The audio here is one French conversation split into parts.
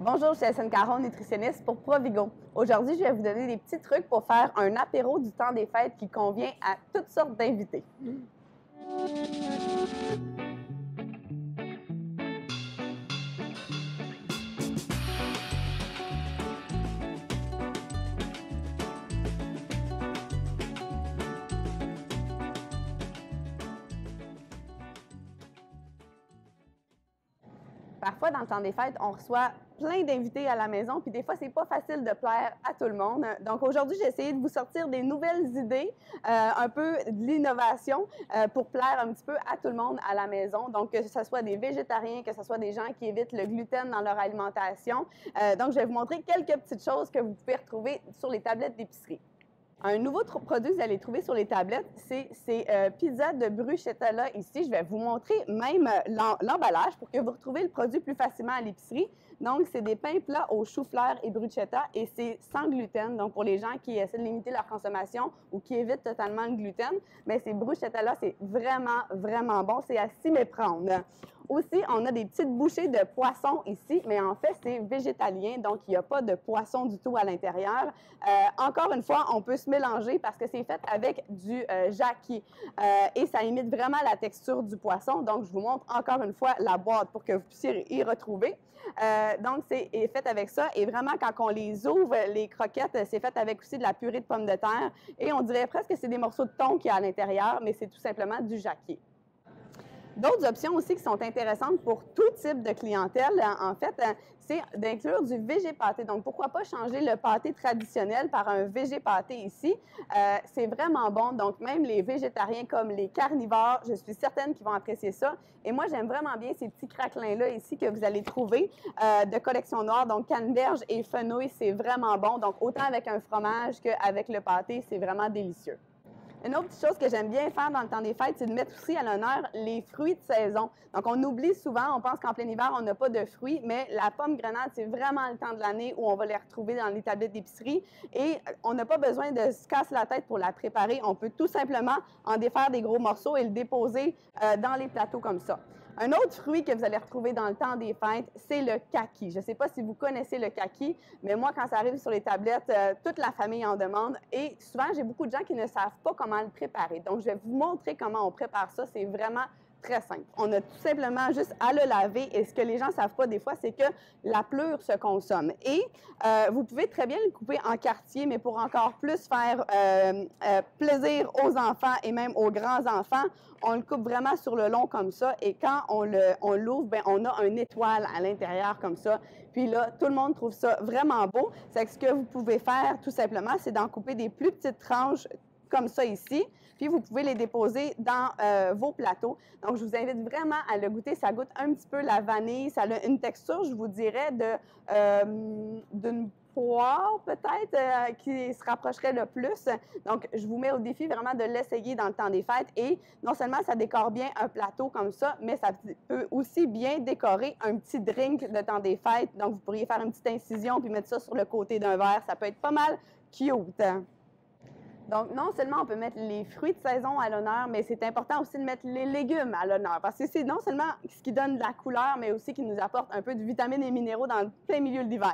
Bonjour, je suis Alison Caron, nutritionniste pour Provigo. Aujourd'hui, je vais vous donner des petits trucs pour faire un apéro du temps des fêtes qui convient à toutes sortes d'invités. Parfois, dans le temps des fêtes, on reçoit plein d'invités à la maison, puis des fois, c'est pas facile de plaire à tout le monde. Donc aujourd'hui, j'ai essayé de vous sortir des nouvelles idées, un peu de l'innovation pour plaire un petit peu à tout le monde à la maison. Donc, que ce soit des végétariens, que ce soit des gens qui évitent le gluten dans leur alimentation. Donc, je vais vous montrer quelques petites choses que vous pouvez retrouver sur les tablettes d'épicerie. Un nouveau produit que vous allez trouver sur les tablettes, c'est ces pizzas de bruschetta-là ici. Je vais vous montrer même l'emballage pour que vous retrouviez le produit plus facilement à l'épicerie. Donc, c'est des pains plats au chou-fleur et bruschetta et c'est sans gluten. Donc, pour les gens qui essaient de limiter leur consommation ou qui évitent totalement le gluten, mais ces bruschetta-là, c'est vraiment, vraiment bon. C'est à s'y méprendre. Aussi, on a des petites bouchées de poisson ici, mais en fait, c'est végétalien, donc il n'y a pas de poisson du tout à l'intérieur. Encore une fois, on peut se mélanger parce que c'est fait avec du jacquier et ça imite vraiment la texture du poisson. Donc, je vous montre encore une fois la boîte pour que vous puissiez y retrouver. Donc, c'est fait avec ça et vraiment, quand on les ouvre, les croquettes, c'est fait avec aussi de la purée de pommes de terre et on dirait presque que c'est des morceaux de thon qu'il y a à l'intérieur, mais c'est tout simplement du jacquier. D'autres options aussi qui sont intéressantes pour tout type de clientèle, en fait, c'est d'inclure du végé pâté. Donc, pourquoi pas changer le pâté traditionnel par un végé pâté ici? C'est vraiment bon. Donc, même les végétariens comme les carnivores, je suis certaine qu'ils vont apprécier ça. Et moi, j'aime vraiment bien ces petits craquelins-là ici que vous allez trouver de collection noire. Donc, canneberge et fenouil, c'est vraiment bon. Donc, autant avec un fromage qu'avec le pâté, c'est vraiment délicieux. Une autre chose que j'aime bien faire dans le temps des fêtes, c'est de mettre aussi à l'honneur les fruits de saison. Donc, on oublie souvent, on pense qu'en plein hiver, on n'a pas de fruits, mais la pomme grenade, c'est vraiment le temps de l'année où on va les retrouver dans les tablettes d'épicerie et on n'a pas besoin de se casser la tête pour la préparer. On peut tout simplement en défaire des gros morceaux et le déposer dans les plateaux comme ça. Un autre fruit que vous allez retrouver dans le temps des fêtes, c'est le kaki. Je ne sais pas si vous connaissez le kaki, mais moi, quand ça arrive sur les tablettes, toute la famille en demande. Et souvent, j'ai beaucoup de gens qui ne savent pas comment le préparer. Donc, je vais vous montrer comment on prépare ça. C'est vraiment très simple. On a tout simplement juste à le laver et ce que les gens ne savent pas des fois, c'est que la pelure se consomme. Et vous pouvez très bien le couper en quartiers, mais pour encore plus faire plaisir aux enfants et même aux grands-enfants, on le coupe vraiment sur le long comme ça et quand on l'ouvre, ben, on a une étoile à l'intérieur comme ça. Puis là, tout le monde trouve ça vraiment beau. C'est que ce que vous pouvez faire tout simplement, c'est d'en couper des plus petites tranches comme ça ici, puis vous pouvez les déposer dans vos plateaux. Donc, je vous invite vraiment à le goûter. Ça goûte un petit peu la vanille. Ça a une texture, je vous dirais, d'une poire peut-être qui se rapprocherait le plus. Donc, je vous mets au défi vraiment de l'essayer dans le temps des fêtes. Et non seulement ça décore bien un plateau comme ça, mais ça peut aussi bien décorer un petit drink de temps des fêtes. Donc, vous pourriez faire une petite incision puis mettre ça sur le côté d'un verre. Ça peut être pas mal cute. Donc, non seulement on peut mettre les fruits de saison à l'honneur, mais c'est important aussi de mettre les légumes à l'honneur parce que c'est non seulement ce qui donne de la couleur, mais aussi qui nous apporte un peu de vitamines et minéraux dans le plein milieu de l'hiver.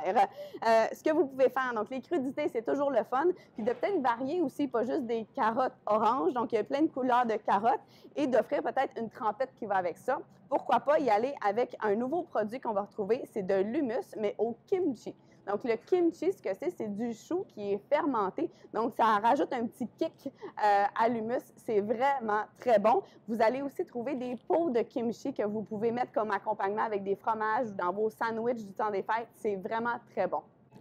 Ce que vous pouvez faire, donc les crudités, c'est toujours le fun, puis de peut-être varier aussi, pas juste des carottes oranges, donc il y a plein de couleurs de carottes, et d'offrir peut-être une trempette qui va avec ça. Pourquoi pas y aller avec un nouveau produit qu'on va retrouver, c'est de l'hummus, mais au kimchi. Donc, le kimchi, ce que c'est du chou qui est fermenté. Donc, ça rajoute un petit kick à l'hummus. C'est vraiment très bon. Vous allez aussi trouver des pots de kimchi que vous pouvez mettre comme accompagnement avec des fromages ou dans vos sandwichs du temps des fêtes. C'est vraiment très bon.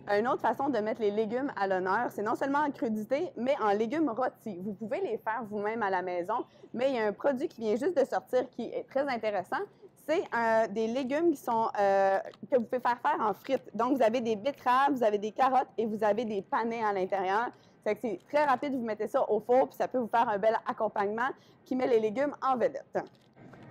Une autre façon de mettre les légumes à l'honneur, c'est non seulement en crudité, mais en légumes rôtis. Vous pouvez les faire vous-même à la maison, mais il y a un produit qui vient juste de sortir qui est très intéressant. C'est des légumes que vous pouvez faire en frites. Donc, vous avez des betteraves, vous avez des carottes et vous avez des panais à l'intérieur. C'est très rapide, vous mettez ça au four, puis ça peut vous faire un bel accompagnement qui met les légumes en vedette.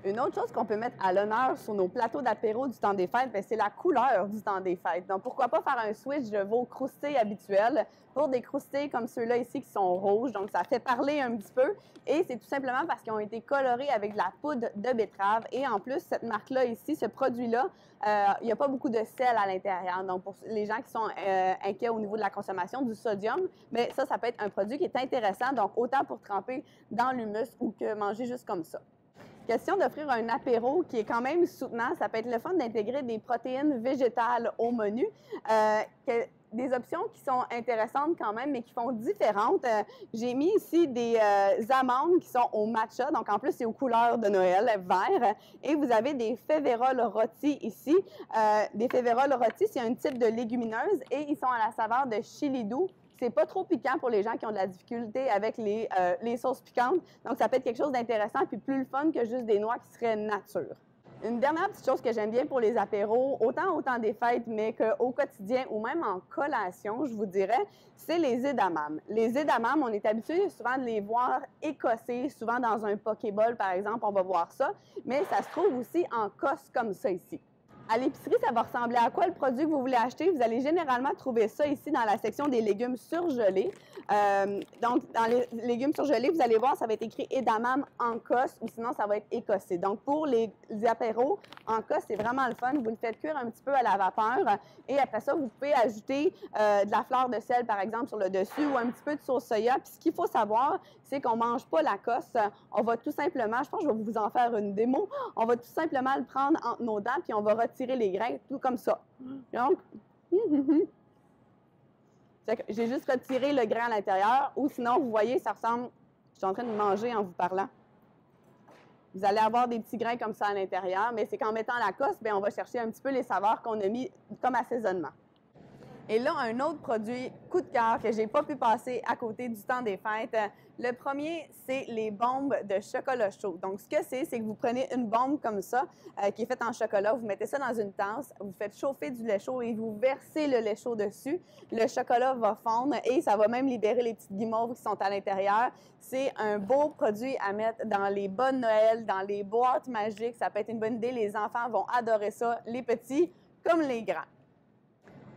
Une autre chose qu'on peut mettre à l'honneur sur nos plateaux d'apéro du temps des fêtes, c'est la couleur du temps des fêtes. Donc, pourquoi pas faire un switch de vos croustilles habituelles pour des croustilles comme ceux-là ici qui sont rouges. Donc, ça fait parler un petit peu et c'est tout simplement parce qu'ils ont été colorés avec de la poudre de betterave. Et en plus, cette marque-là ici, ce produit-là, il n'y a pas beaucoup de sel à l'intérieur. Donc, pour les gens qui sont inquiets au niveau de la consommation du sodium, mais ça peut être un produit qui est intéressant. Donc, autant pour tremper dans l'humus ou que manger juste comme ça. Question d'offrir un apéro qui est quand même soutenant. Ça peut être le fun d'intégrer des protéines végétales au menu. Des options qui sont intéressantes quand même, mais qui font différentes. J'ai mis ici des amandes qui sont au matcha. Donc, en plus, c'est aux couleurs de Noël, vert. Et vous avez des févéroles rôtis ici. Des févéroles rôtis, c'est un type de légumineuse et ils sont à la saveur de chili doux. C'est pas trop piquant pour les gens qui ont de la difficulté avec les sauces piquantes. Donc, ça peut être quelque chose d'intéressant puis plus le fun que juste des noix qui seraient nature. Une dernière petite chose que j'aime bien pour les apéros, autant au temps des fêtes, mais qu'au quotidien ou même en collation, je vous dirais, c'est les edamame. Les edamame, on est habitué souvent de les voir écossés, souvent dans un pokéball, par exemple, on va voir ça, mais ça se trouve aussi en cosse comme ça ici. À l'épicerie, ça va ressembler à quoi le produit que vous voulez acheter? Vous allez généralement trouver ça ici dans la section des légumes surgelés. Donc, dans les légumes surgelés, vous allez voir, ça va être écrit edamame en cosse ou sinon, ça va être écossé. Donc, pour les apéros, en cosse, c'est vraiment le fun. Vous le faites cuire un petit peu à la vapeur et après ça, vous pouvez ajouter de la fleur de sel, par exemple, sur le dessus ou un petit peu de sauce soya. Puis, ce qu'il faut savoir, c'est qu'on ne mange pas la cosse. On va tout simplement, je pense que je vais vous en faire une démo, on va tout simplement le prendre entre nos dents puis on va retirer les grains, tout comme ça. Donc, j'ai juste retiré le grain à l'intérieur, ou sinon, vous voyez, ça ressemble, je suis en train de manger en vous parlant. Vous allez avoir des petits grains comme ça à l'intérieur, mais c'est qu'en mettant la cosse, on va chercher un petit peu les saveurs qu'on a mis comme assaisonnement. Et là, un autre produit coup de cœur que j'ai pas pu passer à côté du temps des fêtes. Le premier, c'est les bombes de chocolat chaud. Donc, ce que c'est que vous prenez une bombe comme ça, qui est faite en chocolat, vous mettez ça dans une tasse, vous faites chauffer du lait chaud et vous versez le lait chaud dessus. Le chocolat va fondre et ça va même libérer les petites guimauves qui sont à l'intérieur. C'est un beau produit à mettre dans les bonnes Noël, dans les boîtes magiques. Ça peut être une bonne idée. Les enfants vont adorer ça, les petits comme les grands.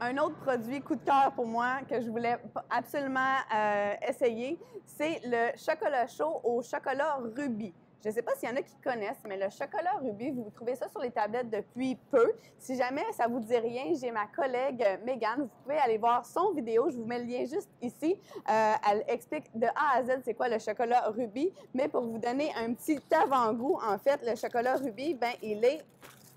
Un autre produit coup de cœur pour moi que je voulais absolument essayer, c'est le chocolat chaud au chocolat rubis. Je ne sais pas s'il y en a qui connaissent, mais le chocolat rubis, vous trouvez ça sur les tablettes depuis peu. Si jamais ça vous dit rien, j'ai ma collègue Mégane. Vous pouvez aller voir son vidéo. Je vous mets le lien juste ici. Elle explique de A à Z c'est quoi le chocolat rubis. Mais pour vous donner un petit avant-goût, en fait, le chocolat rubis, il est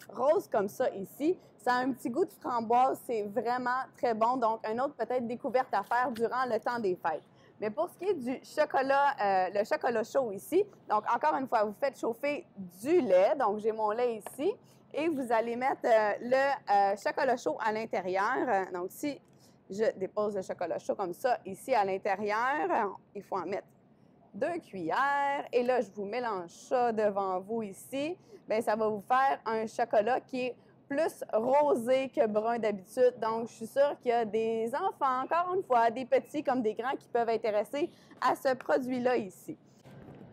rose comme ça ici. Ça a un petit goût de framboise, c'est vraiment très bon. Donc, une autre peut-être découverte à faire durant le temps des fêtes. Mais pour ce qui est du chocolat, le chocolat chaud ici, donc encore une fois, vous faites chauffer du lait. Donc, j'ai mon lait ici et vous allez mettre le chocolat chaud à l'intérieur. Donc, si je dépose le chocolat chaud comme ça ici à l'intérieur, il faut en mettre 2 cuillères. Et là, je vous mélange ça devant vous ici. Bien, ça va vous faire un chocolat qui est plus rosé que brun d'habitude. Donc, je suis sûre qu'il y a des enfants, encore une fois, des petits comme des grands qui peuvent être intéressés à ce produit-là ici.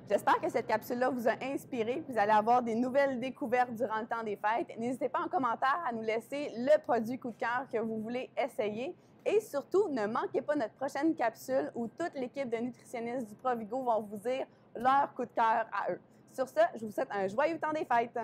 J'espère que cette capsule-là vous a inspiré. Vous allez avoir des nouvelles découvertes durant le temps des fêtes. N'hésitez pas en commentaire à nous laisser le produit coup de cœur que vous voulez essayer. Et surtout, ne manquez pas notre prochaine capsule où toute l'équipe de nutritionnistes du Provigo vont vous dire leur coup de cœur à eux. Sur ce, je vous souhaite un joyeux temps des fêtes!